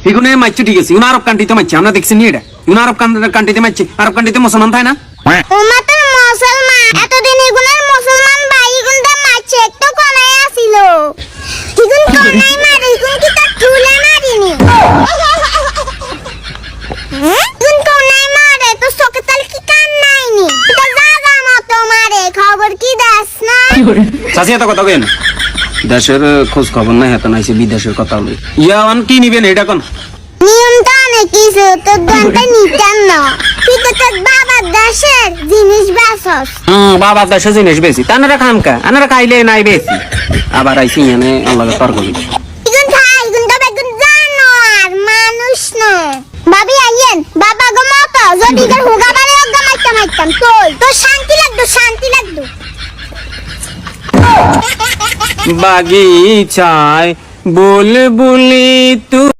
এগুনে মাইছে ঠিক আছে, আরব কান্ট্রিতে মাইছে, আমরা দেখছি নি এটা। আরব কান্ট্রিতে মাইছে, আরব কান্ট্রিতে মুসলমান থাকে না? ওমা তো মুসলমান, এতদিন এগুলোর মুসলমান ভাই এগুলো মারছে, তো কোনায় আসিল। এগুলো কোনায় মারে, এগুলো কি তার চুলে মারিনি? এগুলো কোনায় মারে, তো চোখে তাল কি কান নাইনি? এটা জাগা মতো মারে, খবর কি দাস না? চাচি এত কথা কেন? দেশের খোঁজ খবর নাই, হাতে নাইছে বিদেশের কথা হলো। ইয়ান কি নিবেন এটা কোন? নিয়মটা অনেক কিছু, তোর দনটা নিতেন না। তুই তো তোর বাবার দেশের জিনিস বেচস। বাবা দেশের জিনিস বেশি, তানারা খামকা, আনারা খাইলে নাই বেশি। আবার আইসি এনে আল্লাহর তর্ক করি। ইগুন খাই, ইগুন তো বেগুন জানোয়ার, মানুষ না। ভাবি আইয়েন, বাবা গো মতো, যদি এর হুগা বারে ওগা মাইতাম, তোর শান্তি লাগতো, শান্তি লাগতো। বাগিচায় বুলবুলি তু